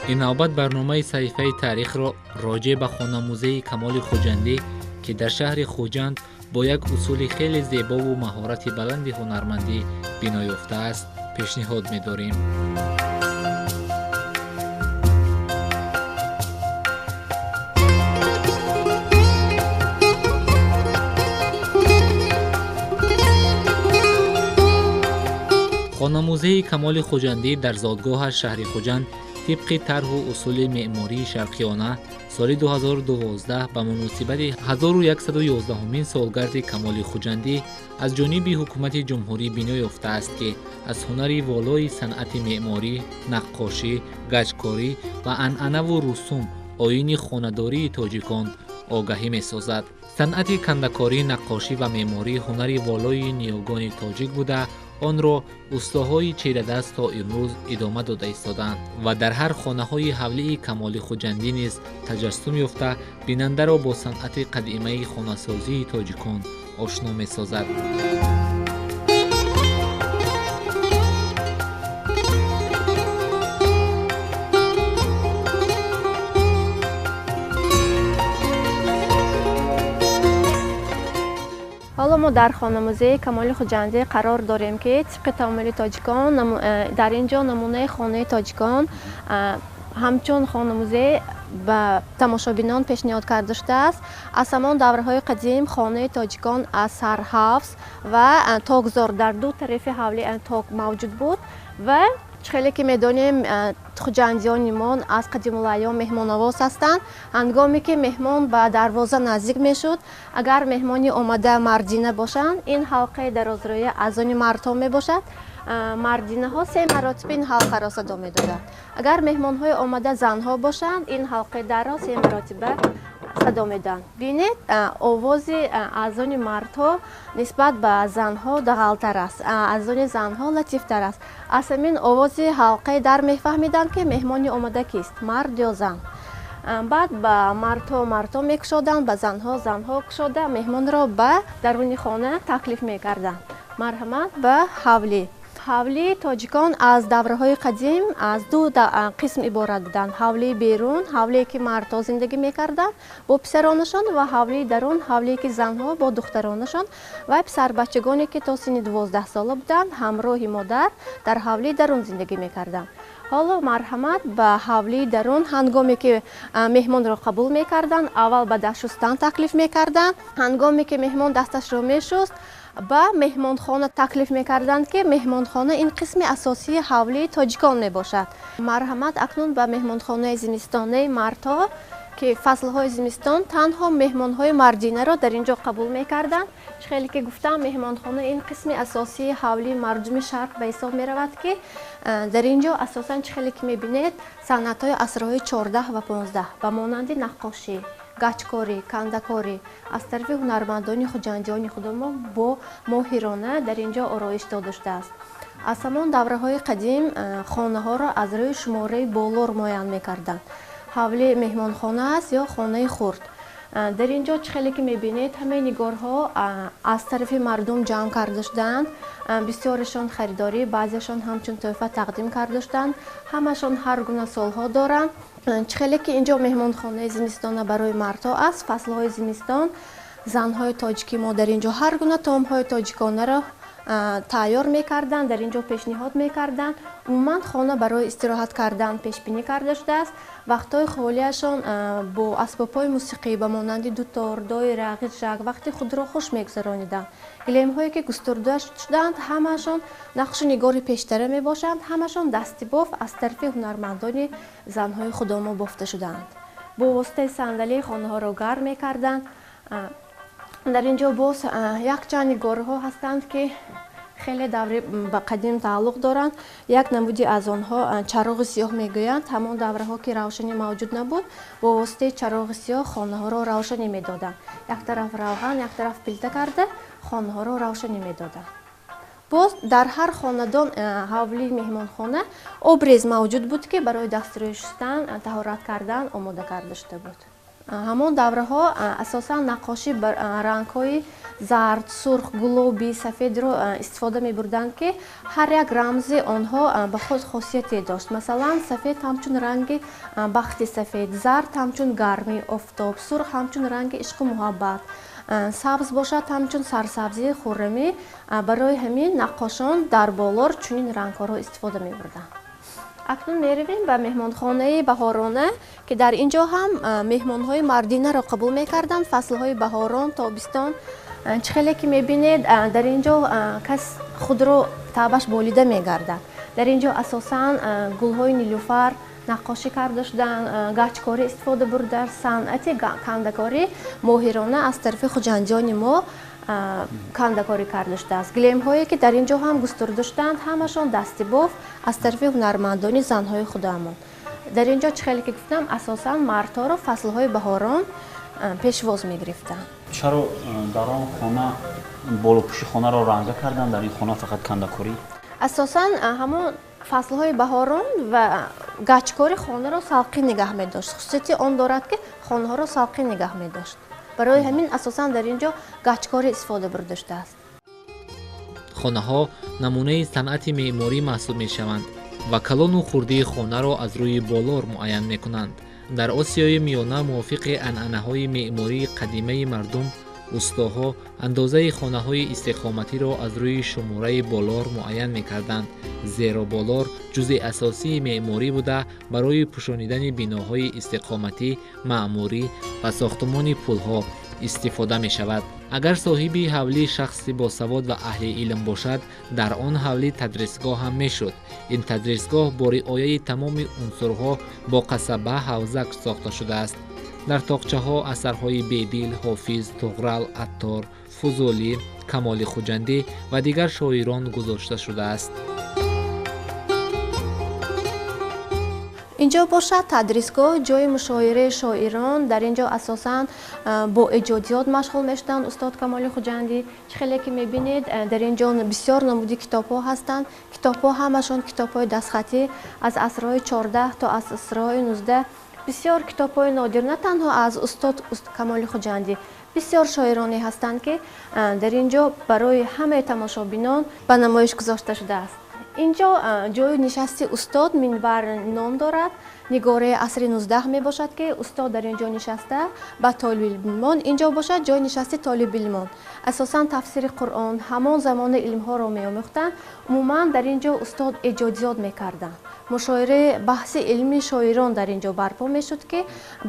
این نوبت برنامه صحیفه تاریخ را راجع به خانه‌موزه کمال خوجندی که در شهر خوجند با یک اصول خیلی زیبا و مهارت بلند هنرمندی بنا یافته است پیشنهاد می‌داریم. خانه‌موزه کمال خوجندی در زادگاه شهر خوجند طبق طرح و اصول معماری شرقیانه سال 2012 به مناسبت 1111مین سالگرد کمال خوجندی از جانب حکومت جمهوری بنا یافته است که از هنر والای صنعت معماری، نقاشی، گچکاری و عنعنه و رسوم آیین خانه‌داری تاجیکان آگاهی می‌سازد. صنعت کنده‌کاری، نقاشی و معماری هنر والای نیاگان تاجیک بوده آن را استاهای چیره دست تا امروز ادامه داده ایستادند و در هر خانه‌های حوله کمال خوجندی نیز تجسم یافته بیننده را با صنعت قدیمی خانه‌سازی تاجیکان آشنا می‌سازد. حالا ما در خانه‌موزه کمال خوجندی قرار داریم که طبق تعامل تاجیکان در اینجا نمونه خانه تاجیکان همچون خانه‌موزه به تماشابینان پیشنهاد کرده شده است. از همان دوره‌های قدیم خانه تاجیکان از سرحفظ و تاگزار در دو طرف حوله تاگ موجود بود و خیلی که میدانیم خوجندیانمان از قدیم الایام مهمان نواز هستند. هنگامی که مهمان به دروازه نزدیک میشد اگر مهمانی آمده مردینه باشند این حلقه درازروی از آن مردها می باشد. مردینه ها 3 مراتب این حلقه را صدا می دادند. اگر مهمان های آمده زنها باشند این حلقه در را 3 مراتب صدا میدن. بینید آواز از آن مردها نسبت به زنها دغل‌تر است، از آن زنها لطیفتر است. از همین آواز حلقه در میفهمیدند که مهمانی آمده کیست، مرد یا زن. بعد به مردها میکشادند، به زنها کشاده مهمان را به درون خانه تکلیف میکردند. مرحمت به حولی. حولی تاجیکان از دوره‌های قدیم از دو قسم عبارت بودند. حولی بیرون، حولی که مردها زندگی میکردند با پسرانشان و حولی درون، حولی که زنها با دخترانشان و پسر بچگانی که تا سن 12 ساله بودند همراه مادر در حولی درون زندگی میکردند. حالا مرحمت به حولی درون هنگامی که مهمان را قبول میکردند اول به دست شستن تکلیف میکردند. هنگامی که مهمان دستش را میشست به مهمانخانه تکلیف میکردند که مهمانخانه این قسم اساسی حولی تاجیکان میباشد. مرحمت اکنون به مهمانخانه زمستانه مردها که فصلهای زمستان تنها مهمانهای مردینه را در اینجا قبول میکردند. خیلی که گفتم مهمانخانه این قسم اساسی حولی مردم شرق به حساب میرود که در اینجا اساساً خیلی که میبینید صنعت‌های عصرهای 14 و 15 به مانند نقاشی، گچکاری، کنده‌کاری از طرف هنرمندان خوجندیان خودمان با ماهرانه در اینجا آرایش داده شده است. از همان دوره‌های قدیم خانه‌ها را از روی شماره بالا معین می‌کردند. حولی مهمانخانه است یا خانه خرد. در اینجا خیلی که می‌بینید همه نگارها از طرف مردم جمع کرده شدند. بسیارشان خریداری، بعضیشان همچون تحفه تقدیم کرده شدند. همشان هر گونه سالها دارند. خیلی که اینجا مهمانخانه زمستانه برای مردها است. فصلهای زمستان زنهای تاجیکی ما در اینجا هر گونه طعم‌های تاجیکانه را تیار می‌کردند، در اینجا پیشنهاد می‌کردند. عموما خانه برای استراحت کردن پیش بینی کرده شده است. وقتای خالیشان با اسباب‌های موسیقی به مانند دوتار، دایره، غیرچک وقتی خود را خوش می‌گذرانیدند. گلیم‌هایی که گسترده شدند همشان نقش نگار پیشتره می‌باشند، همشان دستی باف از طرف هنرمندان زن‌های خودما بافته شدند. با واسطه صندلی خانه‌ها را گرم می‌کردند. در اینجا باز یک چند نگارها هستند که خیلی دوره به قدیم تعلق دارند. یک نمودی از آنها چراغ سیاه میگویند. همان دوره ها که روشنی موجود نبود با واسطه چراغ سیاه خانه ها را روشنی میدادند. یک طرف روغن یک طرف پیلته کرده خانه ها را روشنی میدادند. باز در هر خاندان حولی مهمانخانه آبریز موجود بود که برای دستشویی شستن، طهارت کردن آماده کرده شده بود. همون دوره ها اساسا نقاشی بر رنگ های зард, сурх, гулоби, сафедро истифода мебурданд ки ҳар як рамзи онҳо ба худ хосияте дошт. Масалан, сафед ҳамчун ранги бахти сафед, зард ҳамчун гармии офтоб, сурх ҳамчун ранги ишқу муҳаббат, сабз бошад ҳамчун сарсабзии хуррамӣ. Барои ҳамин наққошон дар болор чунин рангҳоро истифода мебурданд. акнун меравем ба меҳмонхонаи баҳорона ки дар ин ҷо ҳам меҳмонҳои мардинаро қабул мекарданд. Фаслҳои баҳорон, тобистон чӣ хеле ки мебинед дар ин ҷо кас худро таъбаш болида мегардад. дар ин ҷо асосан гулҳои нилуфар наққошӣ карда шуданд, гаҷкорӣ истифода бурда, санъати кандакорӣ моҳирона аз тарафи хуҷандиёни мо кандакорӣ карда шудааст. Гилемҳое ки дар ин ҷо ҳам густур доштанд, ҳамашон дасти боф аз тарафи ҳунармандони занҳои худамон. дар ин ҷо чӣ хеле ки гуфтам, асосан мардҳоро фаслҳои баҳорон пешвоз мегирифтанд. чаро дар он хона болопӯши хонаро ранга карданд? дар ин хона фақат кандакорӣ? асосан ҳамон фаслҳои баҳорон ва гаҷкори хонаро салқин нигаҳ медошт. хусусияти он дорад ки хонаҳоро салқин нигаҳ медошт. барои ҳамин асосан дар ин ҷо гаҷкорӣ истифода бурда шудааст. хонаҳо намунаи санъати меъморӣ маҳсуб мешаванд ва калону хурдии хонаро аз рӯи болор муайян мекунанд. дар осиёи миёна мувофиқи анъанаҳои меъмории қадимаи мардум, устоҳо андозаи хонаҳои истиқоматиро аз рӯи шумораи болор муайян мекарданд, зеро болор ҷузъи асосии меъморӣ буда барои пӯшонидани биноҳои истиқоматӣ, маъмурӣ ва сохтмони пулҳо истифода мешавад. агар соҳиби ҳавлӣ шахси босавод ва аҳли илм бошад, дар он ҳавлӣ тадрисгоҳ ҳам мешуд. ин тадрисгоҳ бо риояи тамоми унсурҳо бо қасаба ҳавза сохта шудааст. дар тоқчаҳо асарҳои бедил, ҳофиз, туғрал, аттор, фузулӣ, камоли хуҷандӣ ва дигар шоирон гузошта шудааст. инҷо бошад тадрисгоҳ, ҷои мушоираи шоирон. дар ин ҷо асосан бо эҷодиёт машғул мешуданд устод Камоли Хуҷандӣ. чӣ хеле ки мебинед, дар ин ҷо бисёр намуди китобҳо ҳастанд. китобҳо ҳамашон китобҳои дастхатӣ аз асрҳои 14 то аз асрҳои 19. бисёр китобҳои нодир, на танҳо аз устод Камоли Хуҷандӣ, бисёр шоироне ҳастанд ки дар ин ҷо барои ҳамаи тамошобинон ба намоиш гузошта шудааст. ин ҷо ҷои нишасти устод минбар ном дорад. нигораи асри 19 мебошад ки устод дар ин ҷо нишаста ба толибилмон. ин ҷо бошад ҷои нишасти толибилмон. асосан тафсири Қуръон, ҳамон замони илмҳоро меомӯхтанд. умуман дар ин ҷо устод эҷодиёт мекарданд. мушоираи баҳси илми шоирон дар ин ҷо барпо мешуд ки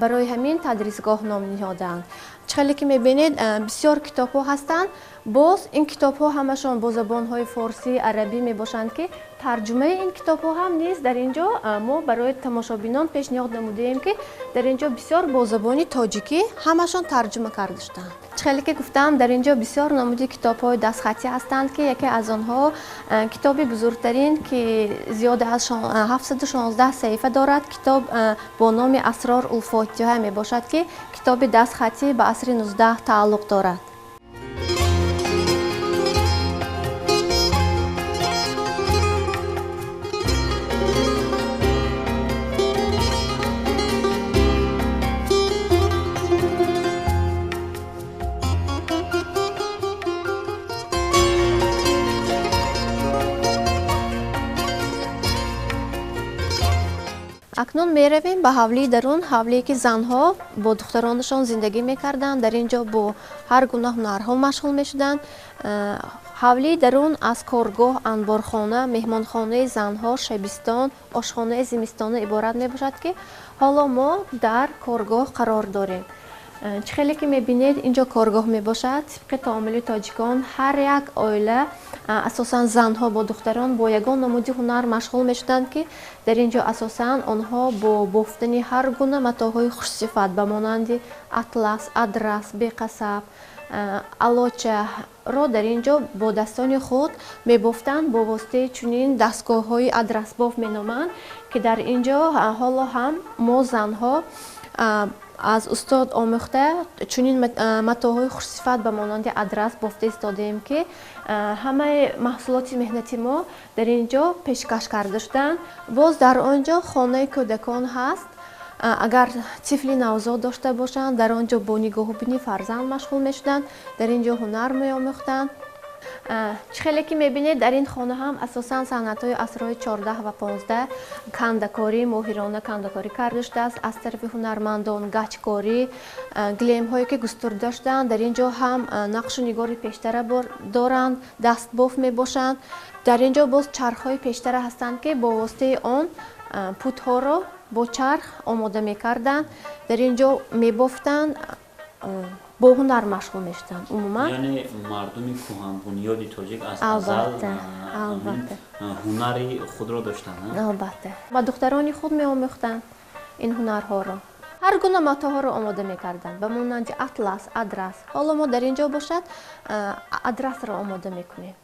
барои ҳамин тадрисгоҳ ном ниҳоданд. чӣ хеле ки мебинед, бисёр китобҳо ҳастанд. боз ин китобҳо ҳамашон бо забонҳои форсӣ, арабӣ мебошанд ки тарҷумаи ин китобҳо ҳам низ дар ин ҷо мо барои тамошобинон пешниҳод намудем ки дар ин ҷо бисёр бо забони тоҷикӣ ҳамашон тарҷума карда шуданд. чӣ хеле ки гуфтам, дар ин ҷо бисёр намуди китобҳои дастхатӣ ҳастанд ки яке аз онҳо китоби бузургтарин ки зиёда аз 716 саҳифа дорад, китоб бо номи Асрор Улфотиҳа мебошад ки китоби дастхатӣ ба асри 19 тааллуқ дорад. акнун меравем ба ҳавлии дарун, ҳавлие ки занҳо бо духтаронашон зиндагӣ мекарданд. дар ин ҷо бо ҳар гуна ҳунарҳо машғул мешуданд. ҳавлии дарун аз коргоҳ, анборхона, меҳмонхонаи занҳо, шабистон, ошхонаи зимистона иборат мебошад ки ҳоло мо дар коргоҳ қарор дорем. чӣ хеле ки мебинед, ин ҷо коргоҳ мебошад. тибқи таомили тоҷикон ҳар як оила, асосан занҳо бо духтарон бо ягон намуди ҳунар машғул мешуданд ки дар ин ҷо асосан онҳо бо бофтани ҳар гуна матоъҳои хушсифат ба монанди атлас, адрас, беқасаб, алочаро дар ин ҷо бо дастони худ мебофтанд. бо воситаи чунин дастгоҳҳои адрасбоф меноманд ки дар ин ҷо ҳоло ҳам мо занҳо аз устод омӯхта чунин матоъҳои хушсифат ба монанди адрас бофта истодем ки ҳамаи маҳсулоти меҳнати мо дар ин ҷо пешкаш карда шуданд. боз дар он ҷо хонаи кӯдакон ҳаст. агар тифли навзод дошта бошанд, дар он ҷо бо нигоҳубини фарзанд машғул мешуданд, дар ин ҷо ҳунар меомӯхтанд. чихеле ки мебинед, дар ин хона ҳам асосан санъатҳои асрҳои 14 ва 15 кандакорӣ, моҳирона кандакорӣ карда шудааст аз тарафи ҳунармандон, гаҷкорӣ, глемҳое ки густур доштанд. Дар ин ҷо ҳам нақшу нигори пештара доранд, дастбоф мебошанд. дар ин ҷо боз чархҳои пештара ҳастанд ки бо воситаи он путҳоро бо чарх омода мекарданд, дар ин ҷо мебофтанд, бо ҳунар машғул мешуданд. Умуман яъне мардуми кӯҳанбунёди тоҷик аз азал ҳунари худро доштанд. албатта ба духтарони худ меомӯхтанд ин ҳунарҳоро. ҳар гуна матоъҳоро омода мекарданд, ба монанди атлас, адрас. ҳоло мо дар ин ҷо бошад адрасро омода мекунем.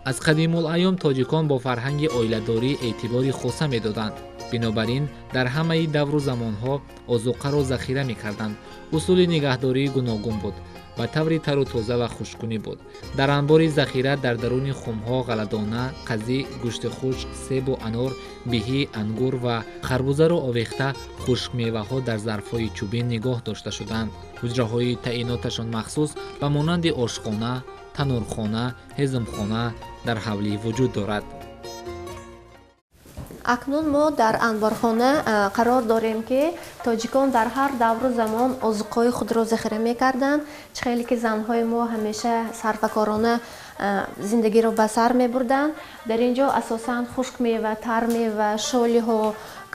аз қадимулайём тоҷикон бо фарҳанги оиладорӣ эътибори хоса медоданд. бинобар ин дар ҳамаи давру замонҳо озуқаро захира мекарданд. усули нигаҳдории гуногун буд, ба таври тару тоза ва хушкунӣ буд. дар анбори захира дар даруни хумҳо ғаладона, қазӣ, гӯшти хушк, себу анор, биҳӣ, ангур ва харбузаро овехта хушкмеваҳо дар зарфҳои чӯбин нигоҳ дошта шуданд. ҳуҷраҳои таъиноташон махсус ба монанди ошхона, танурхона, ҳезмхона дар ҳавлӣ вуҷуд дорад. акнун мо дар анборхона қарор дорем ки тоҷикон дар ҳар давру замон озуқҳои худро захира мекарданд. чихеле ки занҳои мо ҳамеша сарфакорона зиндагиро ба сар мебурданд. дар ин ҷо асосан хушкмева, тармева, шолиҳо,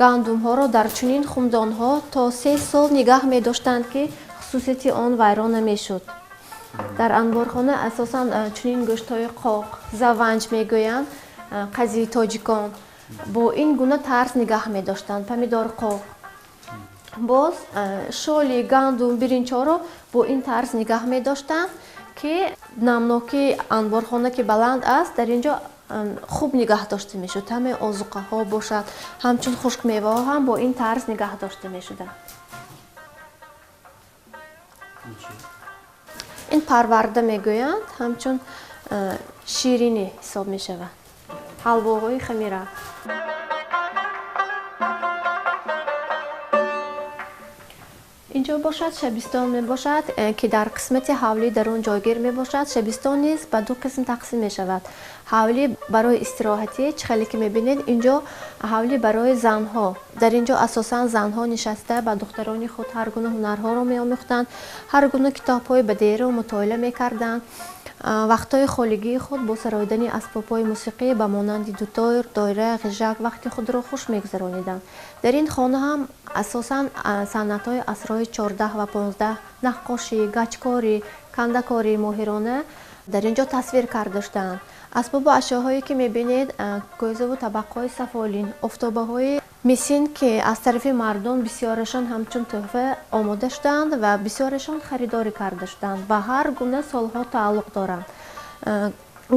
гандумҳоро дар чунин хумдонҳо то 3 сол нигоҳ медоштанд ки хусусияти он вайрон намешуд. дар анборхона асосан чунин гӯштҳои қоқ, заванҷ мегӯянд, қазии тоҷикон бо ин гуна тарз нигоҳ медоштанд. помидор қоқ, боз шоли, гандум, биринчоро бо ин тарз нигоҳ медоштанд ки намноки анборхона ки баланд аст, дар ин ҷо хуб нигоҳ дошта мешуд. ҳамаи озуқаҳо бошад, ҳамчун хушкмеваҳо ҳам бо ин тарз нигоҳ дошта мешуданд. ин парварда мегӯянд, ҳамчун ширинӣ ҳисоб мешавад. ҳалвоҳои хамира. инҷо бошад шабистон мебошад ки дар қисмати ҳавлӣ дар он ҷойгир мебошад. шабистон низ ба ду қисм тақсим мешавад. ҳавлӣ барои истироҳатӣ, чихеле ки мебинед инҷо ҳавлӣ барои занҳо. дар инҷо асосан занҳо нишаста ба духтарони худ ҳар гуна ҳунарҳоро меомӯхтанд, ҳар гуна китобҳои бадеъиро мутоилаа мекарданд. вақтҳои холигии худ бо сароидани асбобҳои мусиқӣ ба монанди дутор, дойра, ғижак вақти худро хуш мегузарониданд. дар ин хона ҳам асосан санъатҳои асрҳои 14 ва 15 наққошӣ, гаҷкорӣ, кандакорӣ моҳирона дар ин ҷо тасвир карда шуданд. асбобу ашёҳое ки мебинед гӯзаву табақҳои сафолин, офтобаҳои мисин ки аз тарафи мардум бисёрашон ҳамчун тӯҳфа омода шуданд ва бисёрашон харидорӣ карда шуданд. ба ҳар гуна солҳо тааллуқ доранд.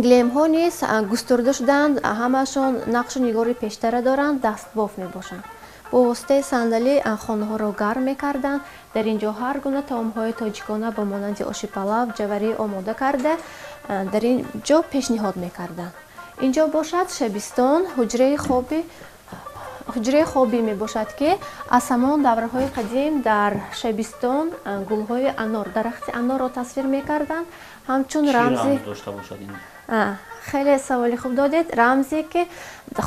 глемҳо низ густурда шуданд, ҳамашон нақшу нигори пештара доранд, дастбоф мебошанд. бо воситаи сандалӣ хонаҳоро гарм мекарданд. дар ин ҷо ҳар гуна таомҳои тоҷикона ба монанди оши палав, ҷаварӣ омода карда дар ин ҷо пешниҳод мекарданд. ин ҷо бошад шабистон, ҳуҷраи хобӣ мебошад ки аз ҳамон давраҳои қадим дар шабистон гулҳои анор, дарахти анорро тасвир мекарданд. ҳамчун рамзи хеле саволи хуб додед. рамзе ки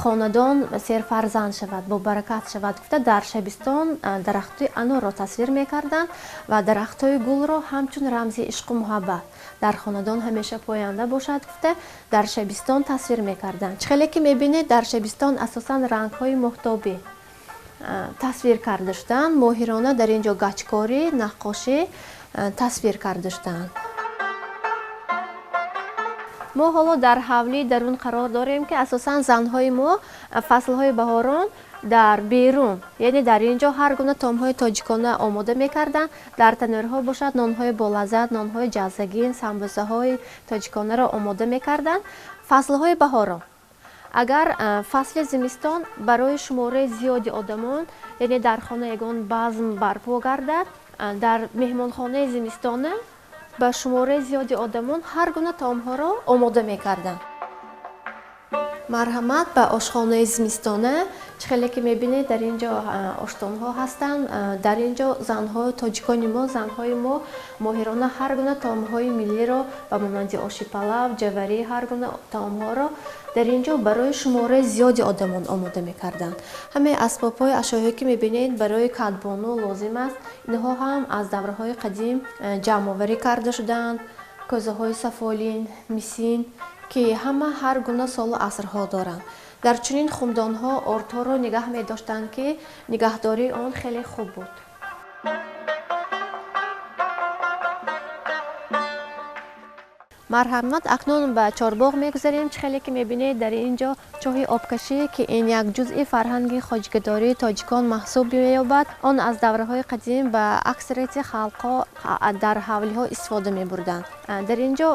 хонадон серфарзанд шавад, бо баракат шавад гуфта дар шабистон дарахтои анорро тасвир мекарданд ва дарахтои гулро ҳамчун рамзи ишқу муҳаббат дар хонадон ҳамеша поянда бошад гуфта дар шабистон тасвир мекарданд. чихеле ки мебинед дар шабистон асосан рангҳои моҳтобӣ тасвир карда шуданд. моҳирона дар ин ҷо гаҷкорӣ, наққошӣ тасвир карда шуданд. мо ҳоло дар ҳавлӣ дарун қарор дорем ки асосан занҳои мо фаслҳои баҳорон дар берун, яъне дар ин ҷо ҳар гуна таомҳои тоҷикона омода мекарданд. дар танӯрҳо бошад нонҳои болаззат, нонҳои ҷаззагин, самбусаҳои тоҷиконаро омода мекарданд. фаслҳои баҳорон, агар фасли зимистон барои шумораи зиёди одамон, яъне дар хона ягон базм барпо гардад, дар меҳмонхонаи зимистона ба шумораи зиёди одамон ҳар гуна таомҳоро омода мекарданд. марҳамат ба ошхонаи зимистона чихеле ки мебинед дар ин ҷо оштонҳо ҳастанд. Дар ин ҷо занҳои тоҷикони мо, занҳои мо моҳирона ҳар гуна таомҳои миллиро ба монанди оши палав, ҷаварӣ, ҳар гуна таомҳоро дар ин ҷо барои шумораи зиёди одамон омода мекарданд. ҳамаи асбобҳои ашёҳое ки мебинед барои кадбону лозим аст, инҳо ҳам аз давраҳои қадим ҷамъоварӣ карда шудаанд. кӯзаҳои сафолин, мисин ки ҳама ҳар гуна солу асрҳо доранд. дар чунин хумдонҳо ордҳоро нигаҳ медоштанд ки нигаҳдории он хеле хуб буд. марҳамат, акнун ба чорбоғ мегузарем. чихеле ки мебинед дар ин ҷо чоҳи обкашӣ ки ин як ҷузъи фарҳанги хоҷгадории тоҷикон маҳсуб меёбад. он аз давраҳои қадим ба аксарияти халқҳо дар ҳавлиҳо истифода мебурданд. дар ин ҷо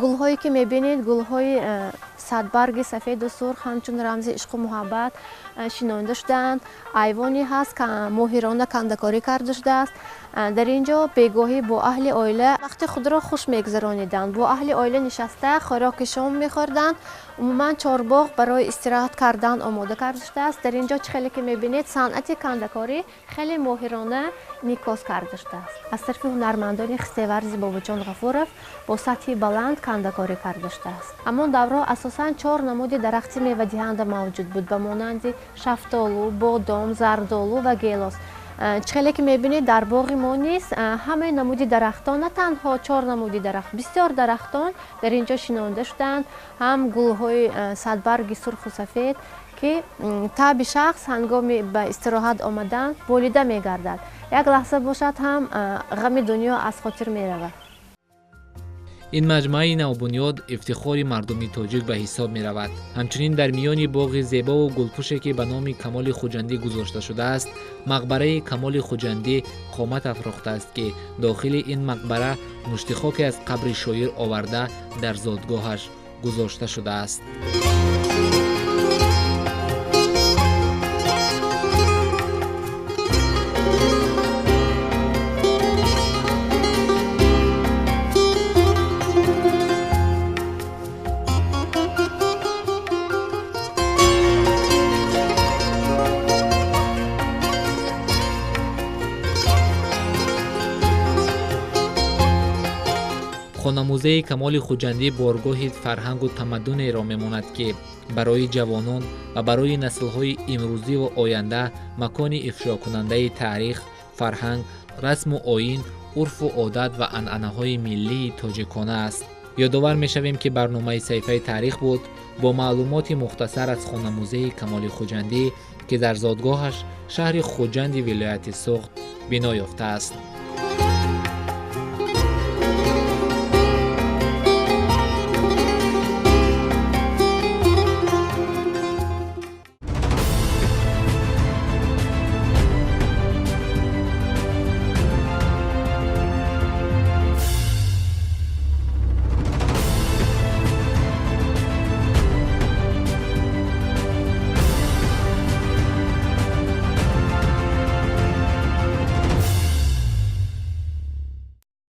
гулҳое ки мебинед, гулҳои садбарги сафеду сурх ҳамчун рамзи ишқу муҳаббат шинонда шудаанд. айвоне ҳаст ки моҳирона кандакорӣ карда шудааст. дар ин ҷо бегоҳӣ бо аҳли оила вақти худро хуш мегузарониданд. бо аҳли оила нишаста хӯроки шом мехӯрданд. умуман чорбоғ барои истироҳат кардан омода карда шудааст. дар ин ҷо чихеле ки мебинед санъати кандакорӣ хеле моҳирона никос карда шудааст. аз тарафи ҳунармандони хистеварзи Бобоҷон Ғафуров бо сатҳи баланд кандакорӣ карда шудааст. ҳамон давро асосан 4 намуди дарахти мевадиҳанда мавҷуд буд ба монанди шафтолу, бодом, зардолу ва гелос. чихеле ки мебинед дар боғи мо низ ҳамаи намуди дарахтон, на танҳо 4 намуди дарахт, бисёр дарахтон дар ин ҷо шинонда шуданд. ҳам гулҳои садбарги сурху сафед ки таби шахс ҳангоми ба истироҳат омадан болида мегардад. як лаҳза бошад ҳам ғами дунё аз хотир меравад. ин маҷмӯаи навбунёд ифтихори мардуми тоҷик ба ҳисоб меравад. ҳамчунин дар миёни боғи зебову гулпӯше ки ба номи Камоли Хуҷандӣ гузошта шудааст, мақбараи Камоли Хуҷандӣ қомат афрохтааст ки дохили ин мақбара муштихоке аз қабри шоир оварда дар зодгоҳаш гузошта шудааст. хонамузеи Камоли Хуҷандӣ боргоҳи фарҳангу тамаддунеро мемонад ки барои ҷавонон ва барои наслҳои имрӯзиву оянда макони ифшокунандаи таърих, фарҳанг, расму оин, урфу одат ва анъанаҳои миллии тоҷикона аст. ёдовар мешавем ки барномаи саҳифаи таърих буд бо маълумоти мухтасар аз хонамузеи Камоли Хуҷандӣ ки дар зодгоҳаш шаҳри Хуҷанди вилояти Суғд бино ёфтааст.